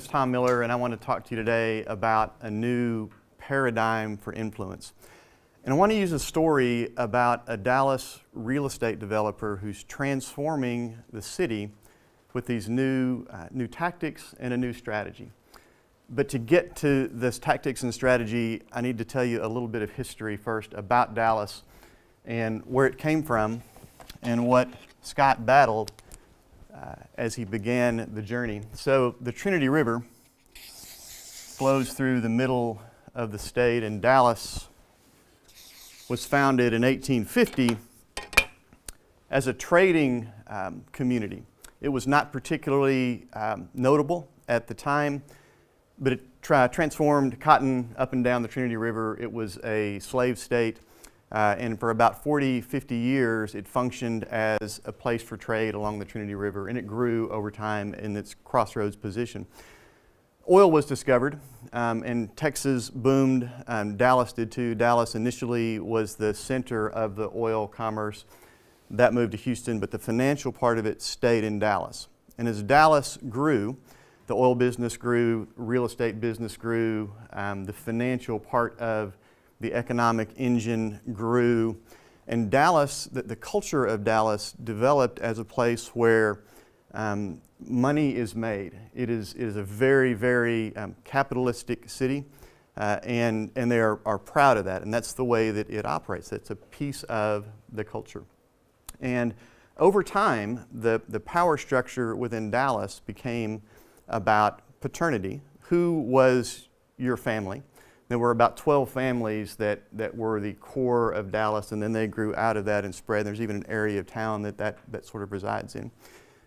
is Tom Miller, and I want to talk to you today about a new paradigm for influence. And I want to use a story about a Dallas real estate developer who's transforming the city with these new tactics and a new strategy. But to get to this tactics and strategy, I need to tell you a little bit of history first about Dallas and where it came from and what Scott battled as he began the journey. So the Trinity River flows through the middle of the state, and Dallas was founded in 1850 as a trading community. It was not particularly notable at the time, but it transformed cotton up and down the Trinity River. It was a slave state, and for about 40, 50 years, it functioned as a place for trade along the Trinity River, and it grew over time in its crossroads position. Oil was discovered, and Texas boomed. Dallas did too. Dallas initially was the center of the oil commerce. That moved to Houston, but the financial part of it stayed in Dallas. And as Dallas grew, the oil business grew, real estate business grew, the financial part of the economic engine grew, and Dallas, the culture of Dallas developed as a place where money is made. It is a very, very capitalistic city, and they are proud of that, and that's the way that it operates. It's a piece of the culture. And over time, the power structure within Dallas became about paternity. Who was your family? There were about 12 families that were the core of Dallas, and then they grew out of that and spread. There's even an area of town that sort of resides in.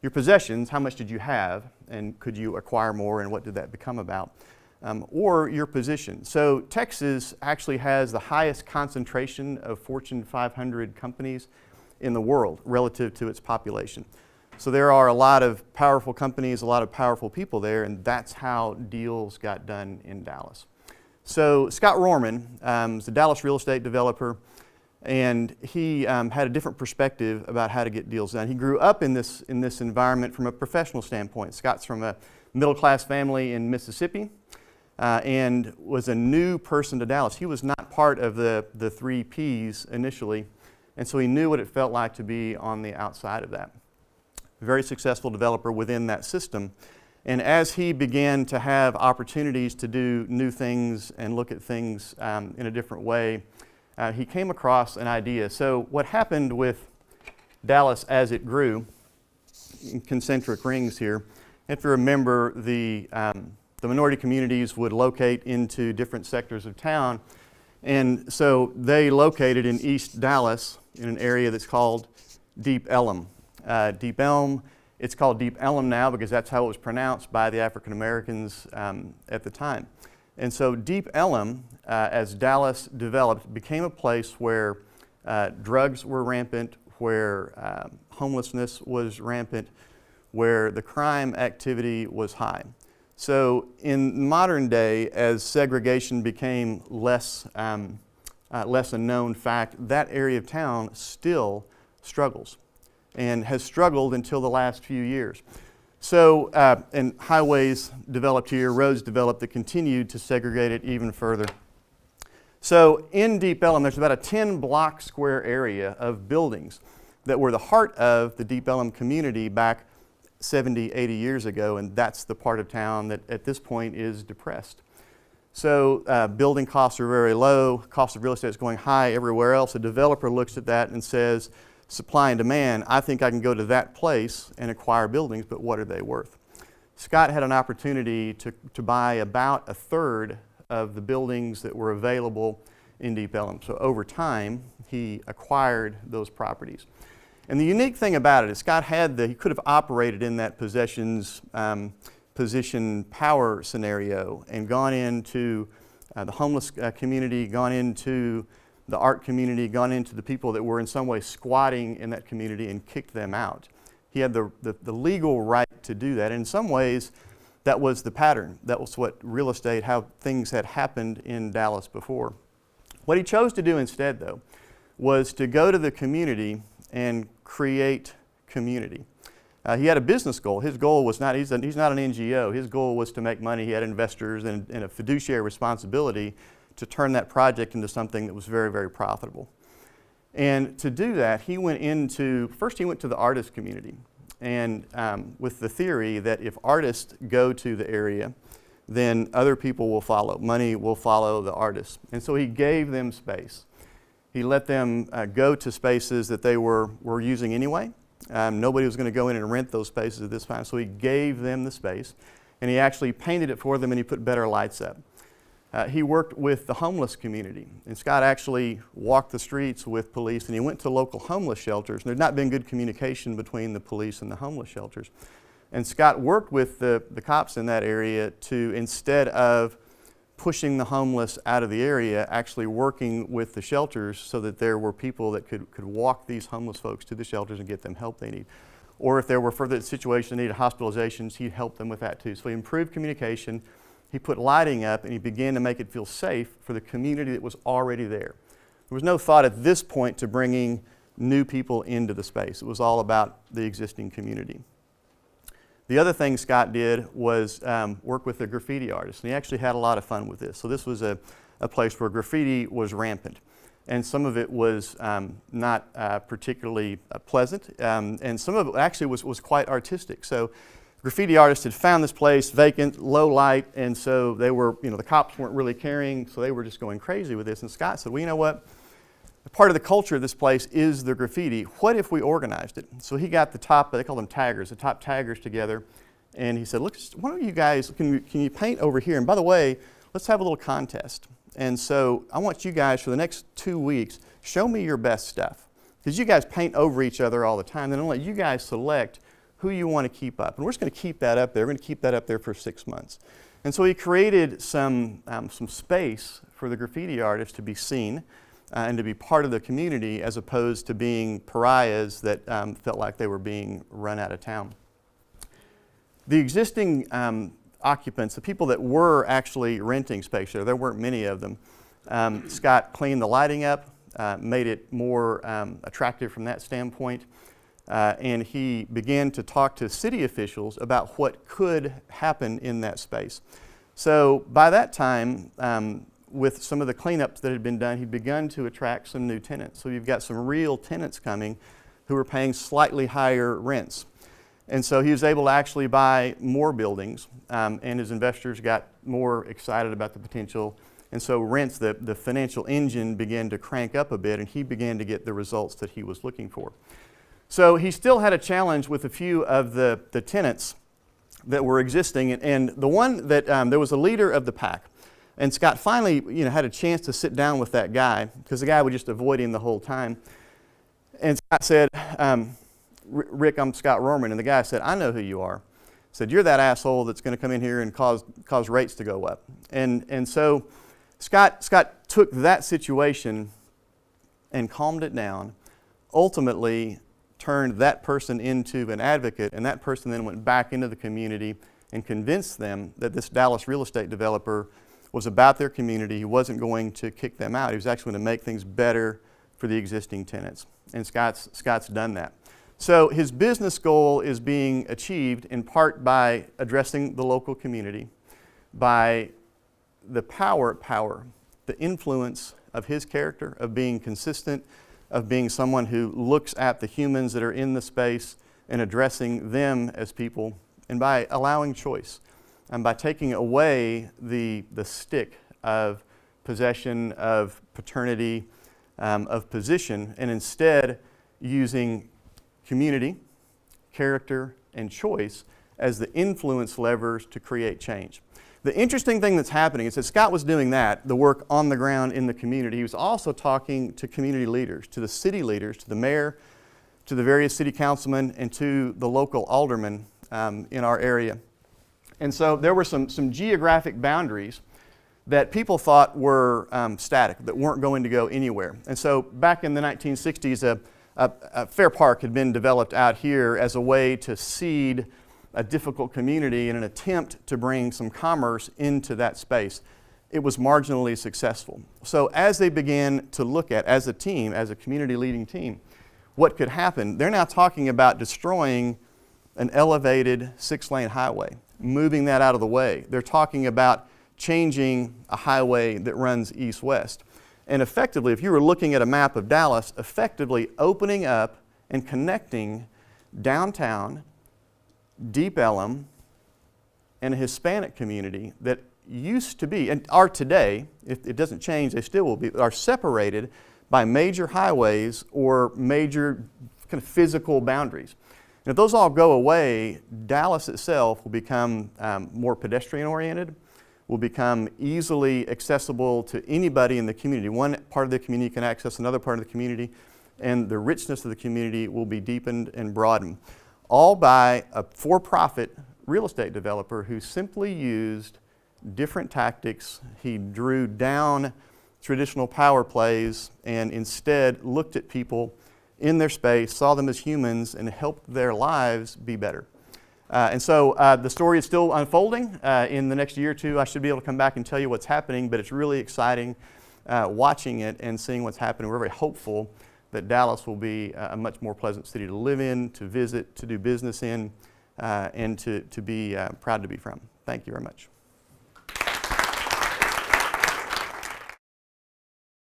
Your possessions, how much did you have, and could you acquire more, and what did that become about? Or your position. So Texas actually has the highest concentration of Fortune 500 companies in the world relative to its population. So there are a lot of powerful companies, a lot of powerful people there, and that's how deals got done in Dallas. So Scott Rohrman is a Dallas real estate developer, and he had a different perspective about how to get deals done. He grew up in this environment from a professional standpoint. Scott's from a middle-class family in Mississippi and was a new person to Dallas. He was not part of the three Ps initially, and so he knew what it felt like to be on the outside of that. A very successful developer within that system. And as he began to have opportunities to do new things and look at things in a different way, he came across an idea. So what happened with Dallas as it grew, in concentric rings here, you have to remember the minority communities would locate into different sectors of town. And so they located in East Dallas in an area that's called Deep Ellum. Deep Elm, it's called Deep Ellum now because that's how it was pronounced by the African Americans at the time. And so Deep Ellum, as Dallas developed, became a place where drugs were rampant, where homelessness was rampant, where the crime activity was high. So in modern day, as segregation became less a known fact, that area of town still struggles and has struggled until the last few years. So, and highways developed here, roads developed that continued to segregate it even further. So in Deep Ellum, there's about a 10-block square area of buildings that were the heart of the Deep Ellum community back 70, 80 years ago, and that's the part of town that at this point is depressed. So building costs are very low, cost of real estate is going high everywhere else. A developer looks at that and says, supply and demand, I think I can go to that place and acquire buildings, but what are they worth? Scott had an opportunity to buy about a third of the buildings that were available in Deep Ellum. So over time, he acquired those properties. And the unique thing about it is Scott he could have operated in that position power scenario and gone into the homeless community, gone into the art community, gone into the people that were in some way squatting in that community and kicked them out. He had the legal right to do that. In some ways, that was the pattern. That was what real estate, how things had happened in Dallas before. What he chose to do instead, though, was to go to the community and create community. He had a business goal. His goal was not, he's not an NGO. His goal was to make money. He had investors and a fiduciary responsibility to turn that project into something that was very, very profitable. And to do that, first he went to the artist community, and with the theory that if artists go to the area, then other people will follow. Money will follow the artists. And so he gave them space. He let them go to spaces that they were using anyway. Nobody was going to go in and rent those spaces at this time, so he gave them the space, and he actually painted it for them, and he put better lights up. He worked with the homeless community, and Scott actually walked the streets with police, and he went to local homeless shelters. And there'd not been good communication between the police and the homeless shelters. And Scott worked with the cops in that area to, instead of pushing the homeless out of the area, actually working with the shelters so that there were people that could walk these homeless folks to the shelters and get them help they need. Or if there were further situations that needed hospitalizations, he'd help them with that too. So he improved communication, he put lighting up, and he began to make it feel safe for the community that was already there. There was no thought at this point to bringing new people into the space. It was all about the existing community. The other thing Scott did was work with the graffiti artists, and he actually had a lot of fun with this. So this was a place where graffiti was rampant, and some of it was not particularly pleasant, and some of it actually was quite artistic. So graffiti artists had found this place vacant, low light, and so they were, the cops weren't really caring, so they were just going crazy with this. And Scott said, well, you know what? Part of the culture of this place is the graffiti. What if we organized it? So he got the top, they call them taggers, the top taggers together, and he said, look, why don't you guys, can you paint over here? And by the way, let's have a little contest. And so I want you guys for the next 2 weeks, show me your best stuff. Because you guys paint over each other all the time, then I'll let you guys select who you want to keep up. And we're just going to keep that up there. We're going to keep that up there for 6 months. And so he created some space for the graffiti artists to be seen and to be part of the community, as opposed to being pariahs that felt like they were being run out of town. The existing occupants, the people that were actually renting space there weren't many of them. Scott cleaned the lighting up, made it more attractive from that standpoint, and he began to talk to city officials about what could happen in that space. So by that time, with some of the cleanups that had been done, he'd begun to attract some new tenants. So you've got some real tenants coming who are paying slightly higher rents. And so he was able to actually buy more buildings, and his investors got more excited about the potential. And so rents, the financial engine began to crank up a bit, and he began to get the results that he was looking for. So he still had a challenge with a few of the tenants that were existing, and the one that, there was a leader of the pack. And Scott finally, had a chance to sit down with that guy, because the guy would just avoid him the whole time. And Scott said, Rick, I'm Scott Rohrman. And the guy said, I know who you are. He said, you're that asshole that's going to come in here and cause rates to go up. And so Scott took that situation and calmed it down, ultimately turned that person into an advocate, and that person then went back into the community and convinced them that this Dallas real estate developer was about their community. He wasn't going to kick them out. He was actually going to make things better for the existing tenants. And Scott's done that. So his business goal is being achieved in part by addressing the local community, by the power, the influence of his character, of being consistent, of being someone who looks at the humans that are in the space and addressing them as people, and by allowing choice. And by taking away the stick of possession, of paternity, of position, and instead using community, character, and choice as the influence levers to create change. The interesting thing that's happening is that Scott was doing that, the work on the ground in the community. He was also talking to community leaders, to the city leaders, to the mayor, to the various city councilmen, and to the local aldermen in our area. And so there were some geographic boundaries that people thought were static, that weren't going to go anywhere. And so back in the 1960s, a fair park had been developed out here as a way to seed a difficult community in an attempt to bring some commerce into that space. It was marginally successful. So as they began to look at, as a team, as a community leading team, what could happen, they're now talking about destroying an elevated 6-lane highway, moving that out of the way. They're talking about changing a highway that runs east-west. And effectively, if you were looking at a map of Dallas, effectively opening up and connecting downtown, Deep Ellum, and a Hispanic community that used to be, and are today, if it doesn't change, they still will be, are separated by major highways or major kind of physical boundaries. And if those all go away, Dallas itself will become more pedestrian-oriented, will become easily accessible to anybody in the community. One part of the community can access another part of the community, and the richness of the community will be deepened and broadened, all by a for-profit real estate developer who simply used different tactics. He drew down traditional power plays and instead looked at people in their space, saw them as humans, and helped their lives be better. And so the story is still unfolding. In the next year or two, I should be able to come back and tell you what's happening, but it's really exciting watching it and seeing what's happening. We're very hopeful that Dallas will be a much more pleasant city to live in, to visit, to do business in, and to be proud to be from. Thank you very much.